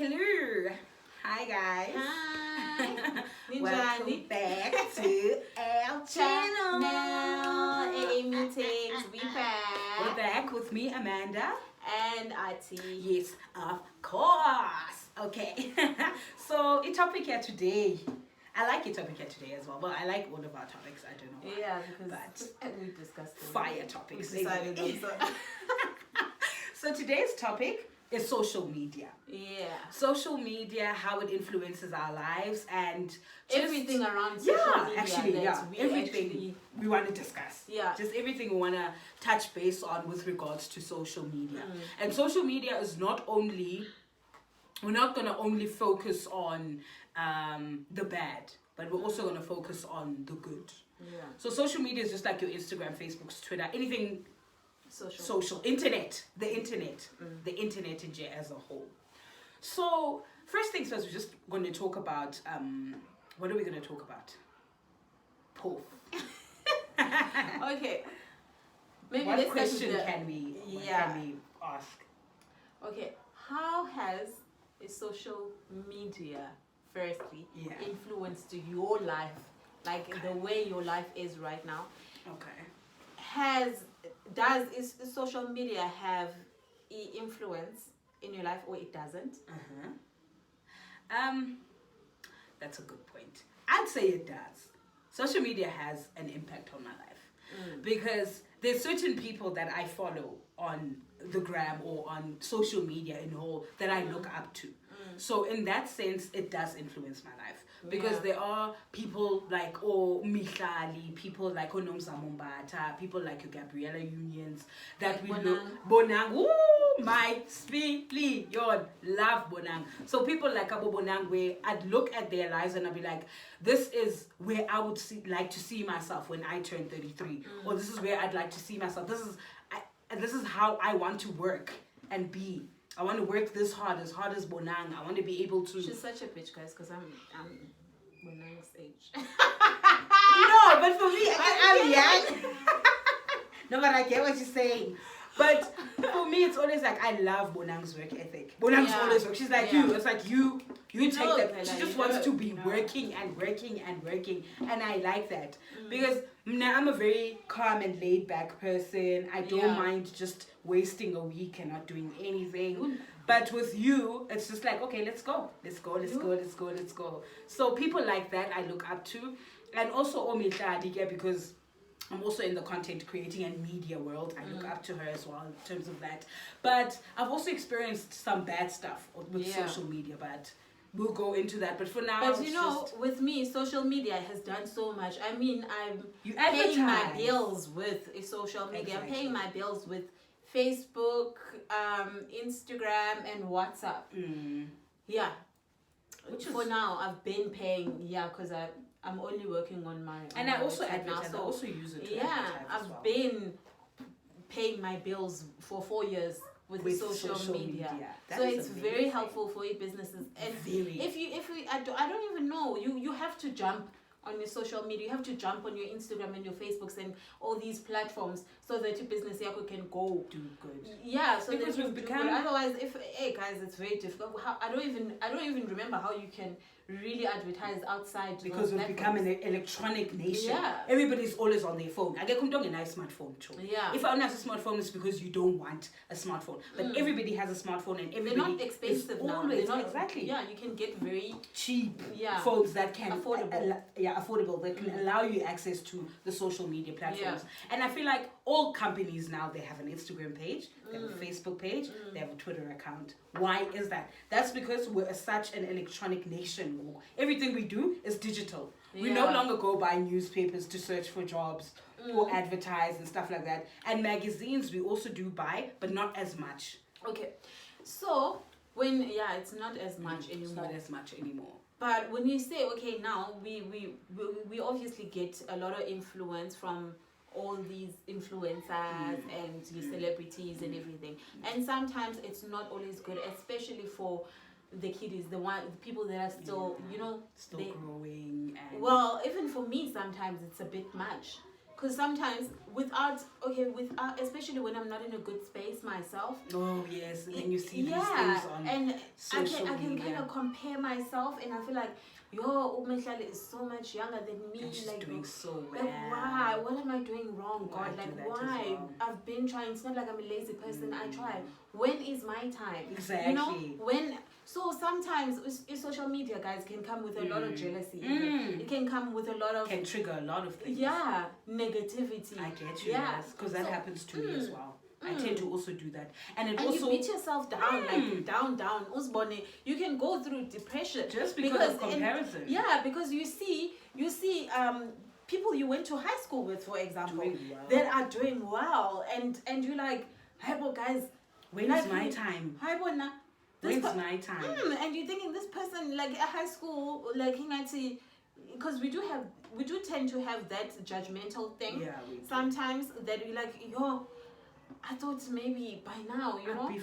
Hello. Hi guys. Hi. Welcome back to our channel. AA meetings. We're back with me, Amanda. And Ati. Yes, of course. Okay. So, a topic here today. I like a topic here today as well. Well, I like all of our topics. I don't know why. Yeah, because we discussed them. Fire topics. We decided anyway. also. So today's topic is social media. Yeah. Social media, how it influences our lives, and just, everything around social media. Everything we want to discuss. Yeah. Just everything we want to touch base on with regards to social media. And social media is not only, we're not going to only focus on the bad, but we're also going to focus on the good. Yeah. So social media is just like your Instagram, Facebook, Twitter, anything social, the internet in general as a whole. So first things first, we're just going to talk about what are we going to talk about? Porf. Okay. Maybe what let's question start with can we ask? Okay, how has a social media firstly influenced your life, like the way your life is right now? Okay. Is social media have influence in your life, or it doesn't? That's a good point. I'd say it does. Social media has an impact on my life because there's certain people that I follow on the gram or on social media in whole that I look up to. So in that sense, it does influence my life because there are people like Mihlali, people like Nomza Mombata, people like your Gabriella Unions that we look Bonang. Ooh, my sweetly, yon love Bonang. So people like Abo Bonang, where I'd look at their lives and I'd be like, this is where I would like to see myself when I turn 33, or this is where I'd like to see myself. This is how I want to work and be. I want to work this hard as Bonang. I want to be able to. She's such a bitch, guys, because I'm Bonang's age. No, but for me, I'm young. No, but I get what you're saying. But for me, it's always like I love Bonang's work ethic. Bonang's always work. She's like you. It's like you take that. She just wants to be working and working and working, and I like that because now I'm a very calm and laid back person. I don't mind just wasting a week and not doing anything. But with you, it's just like, okay, let's go. So people like that I look up to, and also Omihla Adike, because I'm also in the content creating and media world. I look up to her as well in terms of that. But I've also experienced some bad stuff with social media, but we'll go into that. But for now, but you know, with me, social media has done so much. I mean, I'm paying my bills with social media. I'm paying my bills with Facebook, Instagram, and WhatsApp. Yeah. For now, I've been paying, because I'm only working on my and I also advertise. I also use it. I've been paying my bills for 4 years with social media. So it's amazing. Very helpful for your businesses. And I don't even know. You have to jump on your social media. You have to jump on your Instagram and your Facebooks and all these platforms so that your business can go do good. Yeah, so because we've become. Otherwise, guys, it's very difficult. I don't even remember how you can really advertise outside, because we've become an electronic nation. Yeah, everybody's always on their phone. I get a nice smartphone too. Yeah, if I don't have a smartphone, it's because you don't want a smartphone. But everybody has a smartphone, and everybody they're not expensive now. Always, they're not, exactly. Yeah, you can get very cheap phones that can affordable. Affordable that can allow you access to the social media platforms. And I feel like all companies now, they have an Instagram page, they have a Facebook page, they have a Twitter account. Why is that? That's because we're such an electronic nation. Everything we do is digital. We no longer go buy newspapers to search for jobs or advertise and stuff like that. And magazines we also do buy, but not as much. Okay, so when it's not as much anymore. It's not as much anymore. But when you say, okay, now we obviously get a lot of influence from all these influencers and your celebrities and everything, and sometimes it's not always good, especially for the kiddies, the people that are still still growing. And well, even for me, sometimes it's a bit much. Because sometimes especially when I'm not in a good space myself. Oh yes, and then you see these things on and social I can media. kind of compare myself, and I feel like, Umehlali is so much younger than me. And she's like doing so well. Like why? What am I doing wrong, God? I Like why? Well. I've been trying. It's not like I'm a lazy person. I try. When is my time? Exactly. When. So sometimes social media, guys, can come with a lot of jealousy. It can come with a lot of... Can trigger a lot of things. Yeah, negativity. I get you, yes. Because that happens to me as well. I tend to also do that. And also... you beat yourself down, like down. You can go through depression. Just because of comparison. Because you see people you went to high school with, for example, that are doing well. And you're like, hey, guys, when's my time? When's my time? And you're thinking this person, like at high school, like because we do tend to have that judgmental thing. Yeah, sometimes that we like, I thought maybe by now, I'd be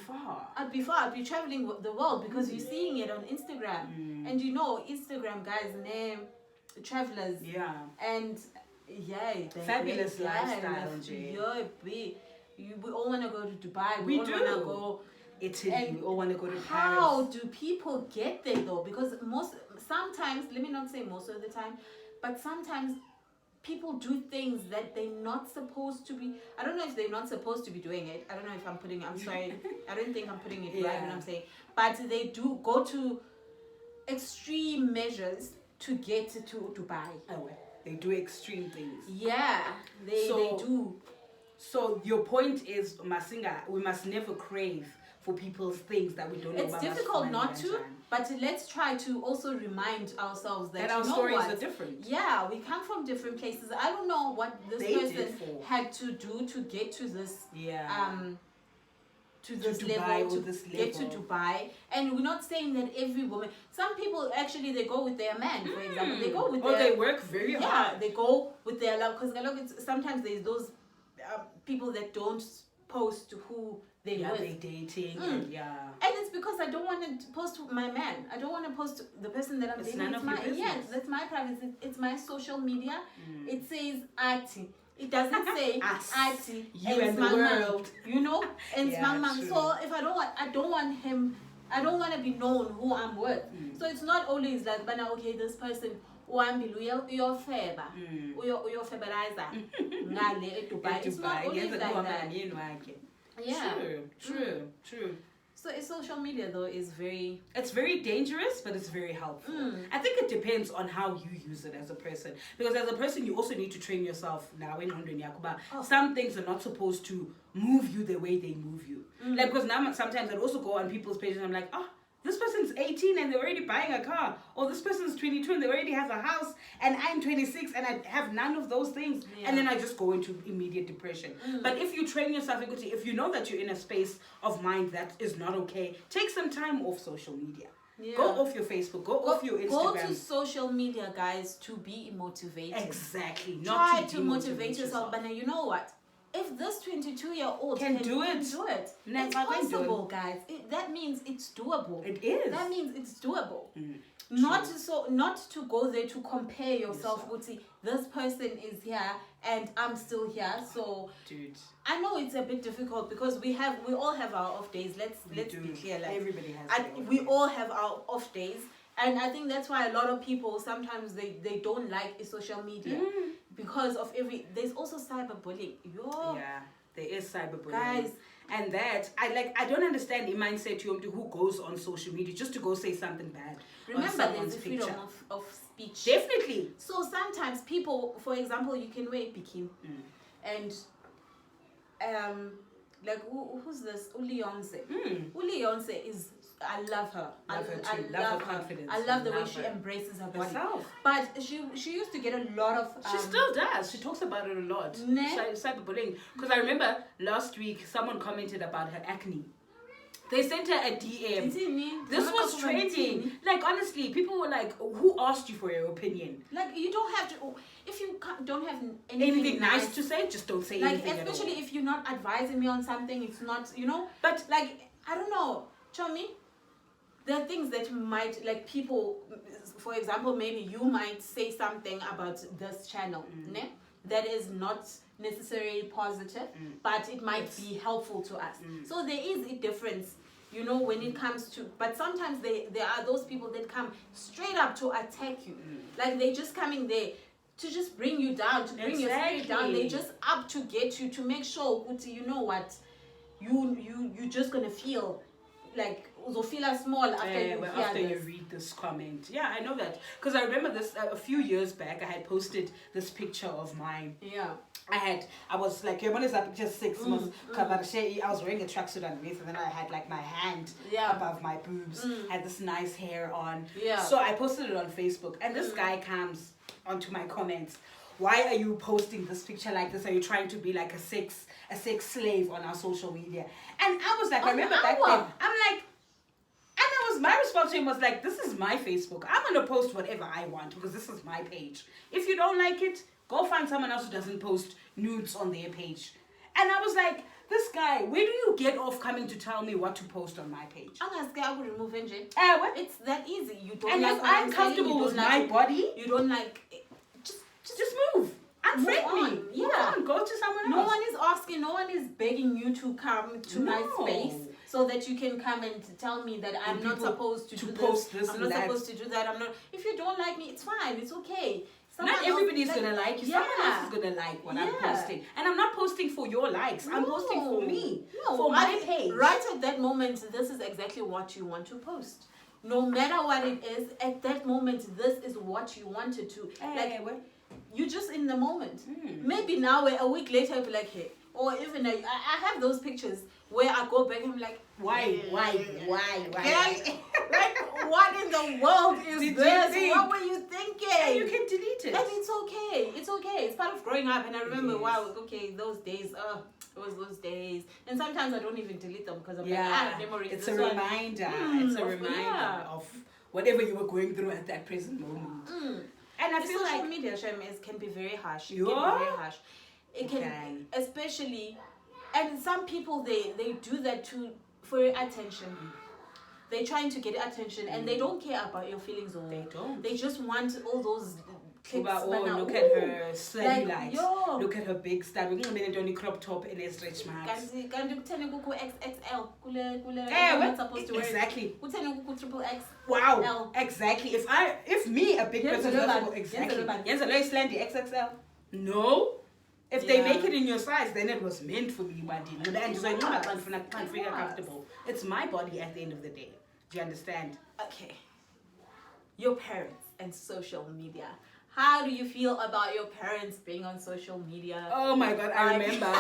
far. I'd be traveling the world, because you're seeing it on Instagram. And Instagram, guys, name travelers. Yeah. And fabulous lifestyle. We all want to go to Dubai. We all do. Want to go Italy. We all want to go to Paris. How do people get there though? Because sometimes, let me not say most of the time, but sometimes people do things that they're not supposed to be. I don't know if they're not supposed to be doing it. I don't know if I'm sorry. I don't think I'm putting it right when I'm saying. But they do go to extreme measures to get to Dubai. Oh, they do extreme things. Yeah, they do. So your point is, Masinga, we must never crave for people's things that we don't know about. It's difficult not to, but let's try to also remind ourselves that our stories are different. Yeah, we come from different places. I don't know what this person had to do to get to this to this level, to get to Dubai. And we're not saying that every woman. Some people actually, they go with their man, for example. They go with they work very hard. Yeah, they go with their love, because sometimes there's those people that don't post who they're dating. And it's because I don't want to post my man. I don't want to post the person that I'm dating. None of your business. Yes, that's my privacy. It's my social media. It says Ati. It doesn't say Ati. You and the world. And so if I don't want him. I don't want to be known who I'm with. So it's not always like, but now, okay, this person. Uyofeberizer ngale eDubai. It's not always like that. Yeah. True. So social media though is it's very dangerous, but it's very helpful. I think it depends on how you use it as a person. Because as a person, you also need to train yourself now in Hundred Yakuba. Some things are not supposed to move you the way they move you. Like, because now sometimes I'd also go on people's pages and I'm like, this person's 18 and they're already buying a car. Or this person's 22 and they already have a house. And I'm 26 and I have none of those things. Yeah. And then I just go into immediate depression. But if you train yourself, if you know that you're in a space of mind that is not okay, take some time off social media. Yeah. Go off your Facebook. Go off your Instagram. Go to social media, guys, to be motivated. Exactly. Try to motivate yourself. But now, you know what? If this 22-year-old can do it, it's possible, guys. That means it's doable. It is. That means it's doable. Not to go there to compare yourself with this person is here and I'm still here. So, dude, I know it's a bit difficult because we all have our off days. Let's be clear. Like, everybody has. We all have our off days. And I think that's why a lot of people sometimes they don't like social media because of there's also cyberbullying. Yeah, there is cyberbullying. Guys, and that I don't understand the mindset who goes on social media just to go say something bad. Remember, there's a freedom of speech. Definitely. So sometimes people, for example, you can wear a bikini and like who's this? Uliyonse. Uliyonse is. I love her. I love her confidence. I love the way she embraces her body. Herself. But she used to get a lot of. She still does. She talks about it a lot. Cyberbullying. Because I remember last week someone commented about her acne. They sent her a DM. This was trending. Like, honestly, people were like, "Who asked you for your opinion?" Like, you don't have to. If you don't have anything nice to say, just don't say anything. Like, especially if you're not advising me on something, it's not, But like, I don't know, Chomi. There are things that might, like, people, for example, maybe you might say something about this channel, that is not necessarily positive, but it might be helpful to us. So there is a difference, you know, when it comes to, but sometimes there are those people that come straight up to attack you. Like they're just coming there to just bring you down, to bring your spirit down. They're just up to get you, to make sure, you know what, you're just gonna feel like uzofila small after you read this comment. Yeah, I know that because I remember this a few years back. I had posted this picture of mine. Yeah. I was like, when is that? Just 6 months. I was wearing a tracksuit underneath, and then I had like my hand above my boobs. Had this nice hair on. Yeah. So I posted it on Facebook, and this guy comes onto my comments. Why are you posting this picture like this? Are you trying to be like a sex slave on our social media? And I was like, I remember back then, I'm like, and my response to him was like, this is my Facebook. I'm gonna post whatever I want because this is my page. If you don't like it, go find someone else who doesn't post nudes on their page. And I was like, this guy, where do you get off coming to tell me what to post on my page? I will remove NJ. It's that easy. You don't. And if I'm comfortable with my body, you don't like. Just move. Unfriend me. Yeah. Go to someone else. No one is asking. No one is begging you to come to my space so that you can come and tell me that I'm not supposed to do post this. I'm not supposed to do that. I'm not. If you don't like me, it's fine. It's okay. Not everybody's gonna like you. Someone else is gonna like what I'm posting, and I'm not posting for your likes. I'm posting for me, for my page. Right at that moment, this is exactly what you want to post. No matter what it is, at that moment, this is what you wanted to. You're just in the moment. Maybe now, a week later, I'll be like, hey, or even I have those pictures where I go back and I'm like, why? Like, what in the world is this? What were you thinking? And you can delete it. And it's okay. It's okay. It's part of growing up. And I remember, those days. It was those days. And sometimes I don't even delete them because I'm like, memories. It's a reminder. It's a reminder of whatever you were going through at that present moment. And I feel social like media can be very harsh. It can be very harsh. It can, especially, and some people they do that for attention. They're trying to get attention, and they don't care about your feelings. Or they don't. They just want all those clicks. Look at her cellulite. Look at her big stab. We're going to crop top and a stretch marks. Can you tell me XXL? Supposed to wear exactly. Triple X. Wow. L. Exactly. If me, a big person, exactly. XXL. No. If they make it in your size, then it was meant for me, and so I can't feel comfortable. It's my body at the end of the day. Do you understand? Okay. Your parents and social media. How do you feel about your parents being on social media? Oh my God, I remember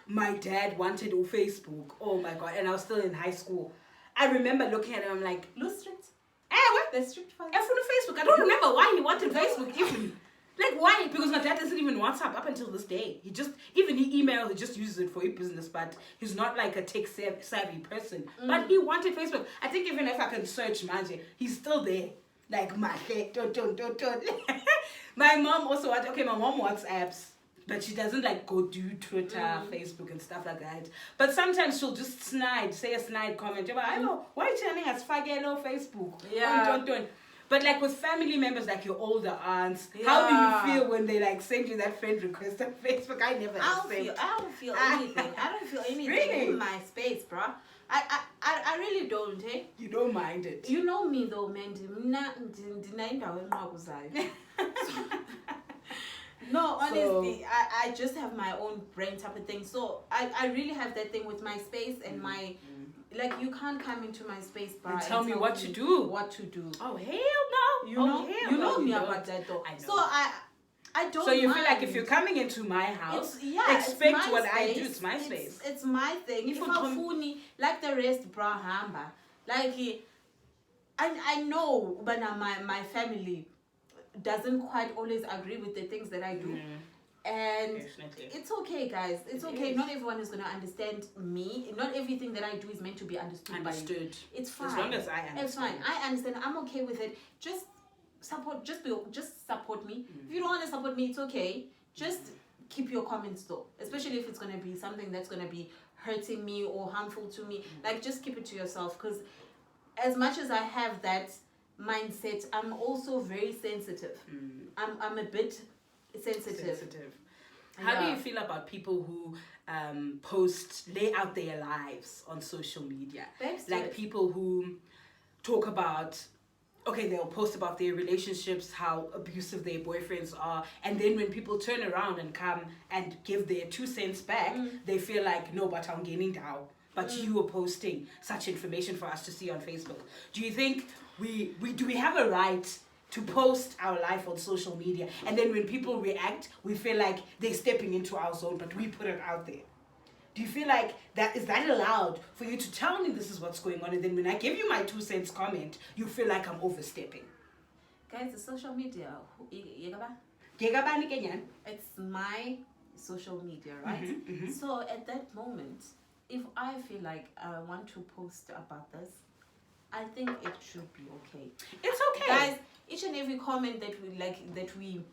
my dad wanted Facebook. Oh my God, and I was still in high school. I remember looking at him, I'm like, Loose strict. What? They're strict for Facebook. I don't remember why he wanted Facebook even. Like, why? Because my dad doesn't even WhatsApp up until this day. He email, he just uses it for his business, but he's not like a tech savvy person. But he wanted Facebook. I think even if I can search Manje, he's still there. Like, my head, don't. My mom also my mom WhatsApps, but she doesn't like go do Twitter, Facebook and stuff like that. But sometimes she'll just say a snide comment. I know, why are you telling us hello Facebook? Yeah. Don't. But like with family members, like your older aunts, how do you feel when they like send you that friend request on Facebook? I don't feel anything. I don't feel anything really? In my space, bro. I really don't, eh? You don't mind it. You know me though, man. No, honestly, I just have my own brain type of thing. So I really have that thing with my space and my... Like, you can't come into my space, bro, and tell me what to do. What to do. Oh, hell no. You know me about that, though. I know. So I don't. So you mind. feel like if you're coming into my house, expect what space. I do. It's my space. It's my thing. If I'm funny, like the rest, bro, hamba. Like, I know, but my family doesn't quite always agree with the things that I do. And it's okay, guys. It's okay. Not everyone is going to understand me. Not everything that I do is meant to be understood by you. It's fine. As long as I understand. It's fine. I understand. I'm okay with it. Just support. Just support me. If you don't want to support me, it's okay. Just keep your comments though. Especially if it's going to be something that's going to be hurting me or harmful to me. Like, just keep it to yourself. Because as much as I have that mindset, I'm also very sensitive. I'm a bit sensitive. How do you feel about people who lay out their lives on social media? Like people who talk about, okay, they'll post about their relationships, how abusive their boyfriends are, and then when people turn around and come and give their 2 cents back, they feel like, no, but I'm getting down. But you are posting such information for us to see on Facebook. Do you think we have a right to post our life on social media, and then when people react, we feel like they're stepping into our zone, but we put it out there? Do you feel like is that allowed for you to tell me this is what's going on, and then when I give you my 2 cents comment, you feel like I'm overstepping? Guys, the social media, it's my social media, right? So at that moment, if I feel like I want to post about this, I think it should be okay. It's okay, guys. Each and every comment that we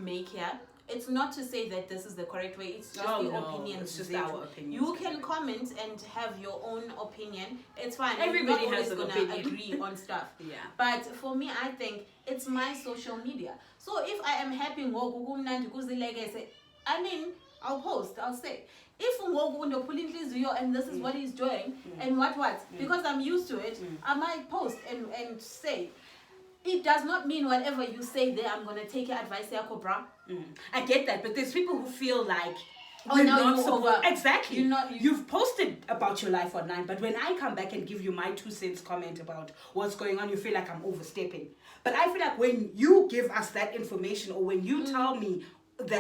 make here, it's not to say that this is the correct way. It's just opinions. It's just our opinion. You can comment and have your own opinion. It's fine. Everybody has an opinion. Agree on stuff. Yeah. But for me, I think it's my social media. So if I am happy, I mean, I'll post. I'll say. If and this is what he's doing, and what because I'm used to it, I might post and say. It does not mean whatever you say there, I'm gonna take your advice, Cobra. I get that, but there's people who feel like exactly. You've posted about your life online, but when I come back and give you my 2 cents comment about what's going on, you feel like I'm overstepping. But I feel like when you give us that information, or when you tell me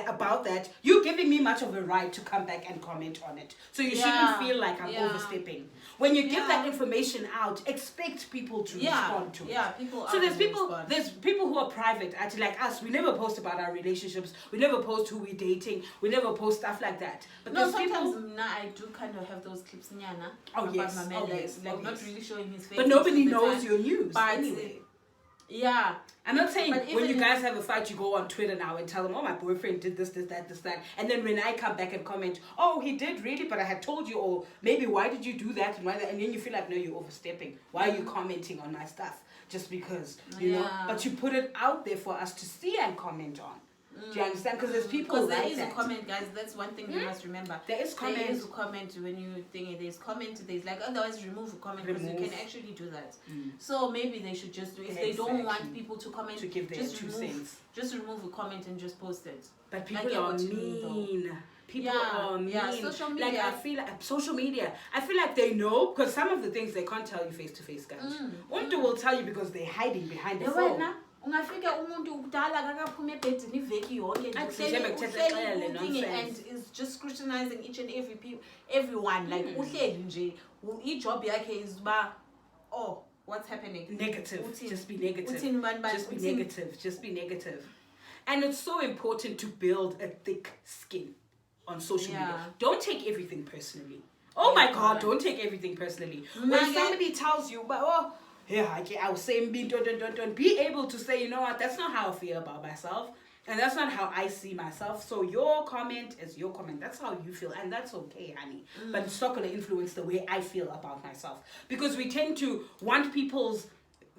about that, you're giving me much of a right to come back and comment on it. So you shouldn't feel like I'm overstepping. When you give that information out, expect people to respond to it. So there's people who are private, actually, like us. We never post about our relationships. We never post who we're dating. We never post stuff like that. But sometimes I do kind of have those clips in not really showing his face. But nobody knows your news. But anyway. I'm not saying when you guys have a fight, you go on Twitter now and tell them, oh, my boyfriend did this, that. And then when I come back and comment, oh, he did really, but I had told you, or maybe why did you do that? And then you feel like, no, you're overstepping. Why are you commenting on my stuff? Just because, you know? But you put it out there for us to see and comment on. Do you understand? Because there's people there is a comment, guys. That's one thing you must remember. There is comment. There is a comment when you think there's comment. There's like otherwise remove a comment because you can actually do that. So maybe they should just if they don't want people to comment, to give their 2 cents. Just remove a comment and just post it. But people are mean. People are mean. Social media. Like I feel like social media. I feel like they know because some of the things they can't tell you face to face, guys. Umuntu will tell you because they're hiding behind the phone. Ungafika umuntu kudala akakaphuma ebhedini iveki yonke and is just scrutinizing each and everyone like uhleli nje ijob yakhe is what's happening negative just be negative and it's so important to build a thick skin on social media. Don't take everything personally. My God, don't take everything personally. When somebody tells you I'll say don't be able to say, you know what, that's not how I feel about myself, and that's not how I see myself. So your comment is your comment. That's how you feel, and that's okay, honey. But it's not going to influence the way I feel about myself, because we tend to want people's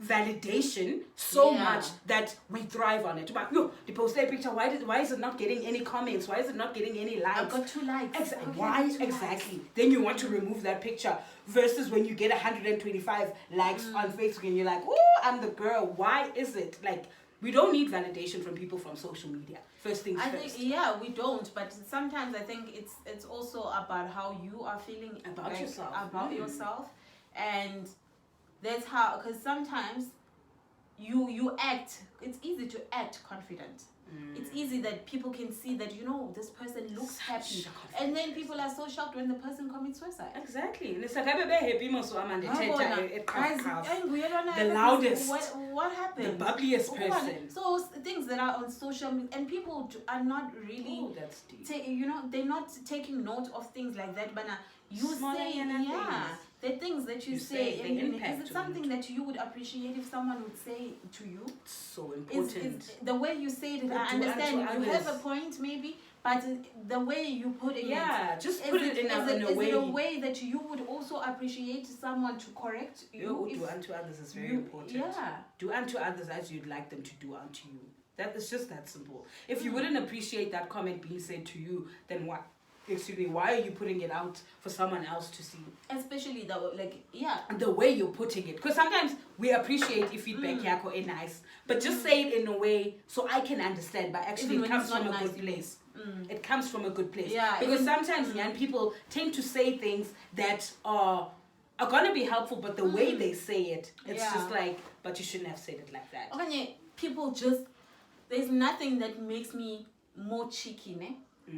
validation so much that we thrive on it. But they post their picture. Why is it not getting any comments? Why is it not getting any likes? I got 2 likes. Why exactly? Then you want to remove that picture. Versus when you get 125 likes on Facebook and you're like, oh, I'm the girl. Why is it? Like, we don't need validation from people from social media. First things first. We don't. But sometimes I think it's also about how you are feeling about yourself. Yourself. And that's how, because sometimes you act, it's easy to act confident. It's easy that people can see that, this person looks happy. And then people are so shocked when the person commits suicide. Exactly. And it's like, the loudest. What happened? The bubbliest person. So things that are on social media, and people are not really, that's deep. They're not taking note of things like that. But you say, the things that you say, is it something that you would appreciate if someone would say to you? It's so important. Is the way you say it, I understand you have a point maybe, but the way you put it, just put it in a way. Is it a way that you would also appreciate someone to correct you? Do unto others is very important. Do unto others as you'd like them to do unto you. That is just that simple. If you wouldn't appreciate that comment being said to you, then what? Excuse me, why are you putting it out for someone else to see? Especially the way you're putting it. Because sometimes we appreciate if feedback yako is nice, but just say it in a way so I can understand, but actually it comes from a good place. It comes from a good place. Yeah, because sometimes young people tend to say things that are going to be helpful, but the way they say it, it's just like, but you shouldn't have said it like that. Okay, people just, there's nothing that makes me more cheeky, ne?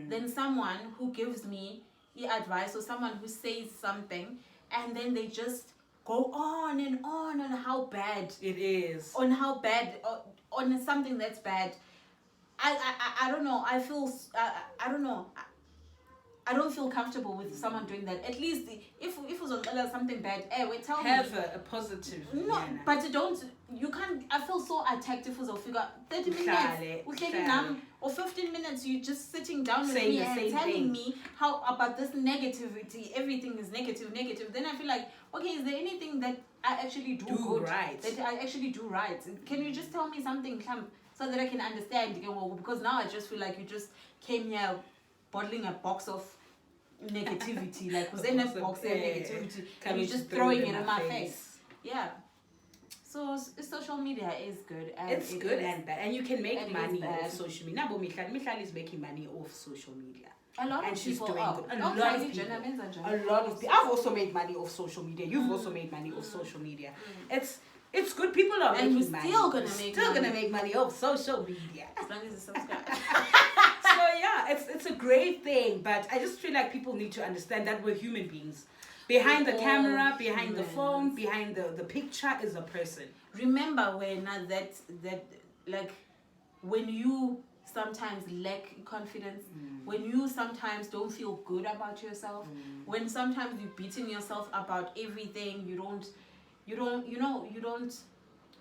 Than someone who gives me advice, or someone who says something and then they just go on and on how bad it is, on how bad, on something that's bad. I don't know. I feel I don't know. I don't feel comfortable with someone doing that. At least if it was something bad, tell me. Have a positive. No, but you can't. I feel so attacked if it was a figure 30 minutes or 15 minutes. You just sitting down with me and telling me how about this negativity. Everything is negative. Then I feel like, okay, is there anything that I actually do good? Right. That I actually do right? Can you just tell me something, so that I can understand? Because now I just feel like you just came here bottling a box of negativity, like was in a box of negativity, and you're just throwing it in my face. Yeah. So social media is good. And it's good and bad, and you can make money off social media. Now, Michal is making money off social media. A lot and of people doing are. Good. A lot of people. I've also made money off social media. You've also made money off social media. It's good. People are making money. Still gonna make money off social media. As long as you subscribe. So yeah, it's a great thing, but I just feel like people need to understand that we're human beings. Behind the camera, behind the phone, behind the picture is a person. Remember when when you sometimes lack confidence, when you sometimes don't feel good about yourself, when sometimes you're beating yourself about everything, you're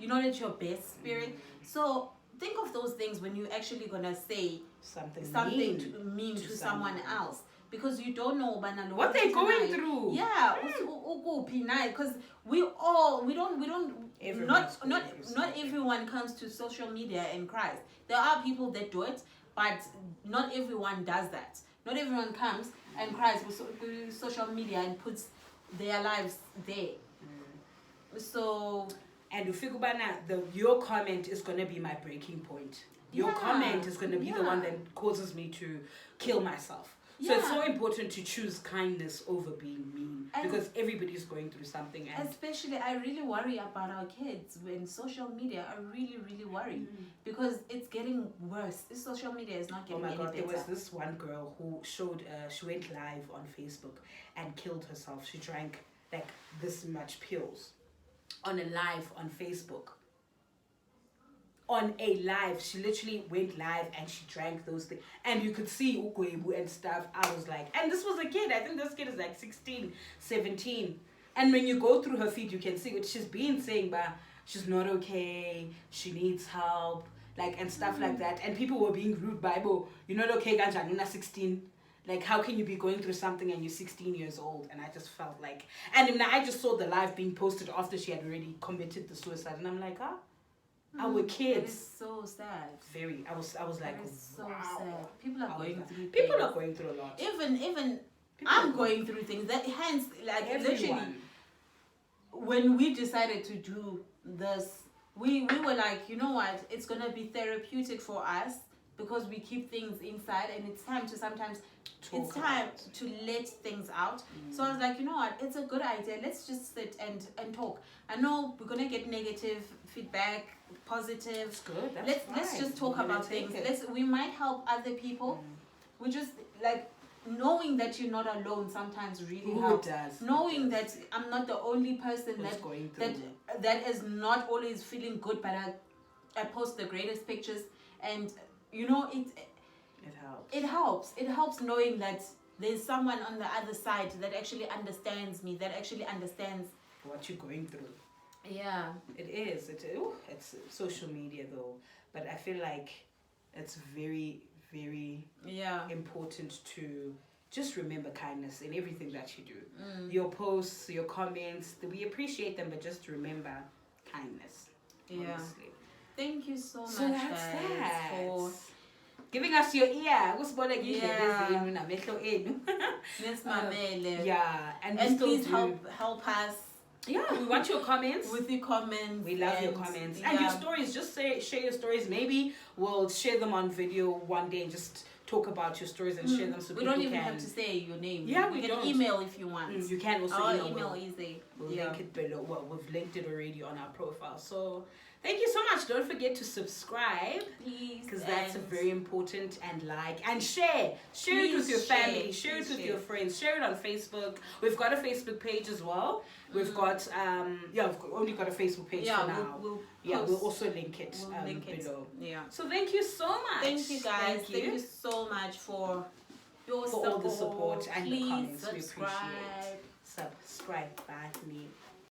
not at your best spirit. So think of those things when you're actually gonna say something mean to someone else, because you don't know what they're going through. Yeah, because not everyone comes to social media and cries. There are people that do it, but not everyone does that. Not everyone comes and cries with social media and puts their lives there. So, and your comment is going to be my breaking point. Your comment is going to be the one that causes me to kill myself. So it's so important to choose kindness over being mean, because everybody's going through something. And especially, I really worry about our kids when social media. I really, really worry because it's getting worse. This social media is not getting any better. There was this one girl who she went live on Facebook and killed herself. She drank like this much pills on a live on Facebook. On a live, she literally went live and she drank those things, and you could see Ukwebu and stuff. I was like, and this was a kid. I think this kid is like 16, 17. And when you go through her feed, you can see what she's been saying, but she's not okay. She needs help, like, and stuff like that. And people were being rude by, you're not okay, Ganja, you're not 16. Like, how can you be going through something and you're 16 years old? And I just felt like, and I just saw the live being posted after she had already committed the suicide, and I'm like, our kids. It is so sad. Very. I was like, so sad. People are going through. People are going through a lot. Even I'm going through things. That hence, like literally, when we decided to do this, we were like, you know what? It's gonna be therapeutic for us because we keep things inside, and it's time to sometimes. It's time to let things out. So I was like, you know what? It's a good idea. Let's just sit and talk. I know we're gonna get negative feedback, positive. It's good. Let's just talk about things. We might help other people. We just like knowing that you're not alone sometimes really helps. Knowing that I'm not the only person that is not always feeling good, but I post the greatest pictures, and it helps. It helps knowing that there's someone on the other side that actually understands me, that actually understands what you're going through. Yeah. It is. It's social media though, but I feel like it's very, very important to just remember kindness in everything that you do. Your posts, your comments, we appreciate them, but just remember kindness. Yeah. Honestly. Thank you so much, so that's guys, that. for giving us your ear. Yeah. Miss Mamele. Yeah, and please help us. Yeah, we want your comments. With your comments. We love your comments. And your stories. Just share your stories. Maybe we'll share them on video one day and just talk about your stories and share them so we people don't even have to say your name. Yeah, you we can don't. email if you want. You can also Our email is we'll link it below. Well, we've linked it already on our profile. So thank you so much. Don't forget to subscribe. Please. Because that's very important. And like and share. Share it with your family. Share it with your friends. Share it on Facebook. We've got a Facebook page as well. We've got we've only got a Facebook page for now. We'll also link it below. Yeah. So thank you so much. Thank you guys. Thank you so much for your all the support and the comments. Subscribe. We appreciate it. Subscribe. Bye, me.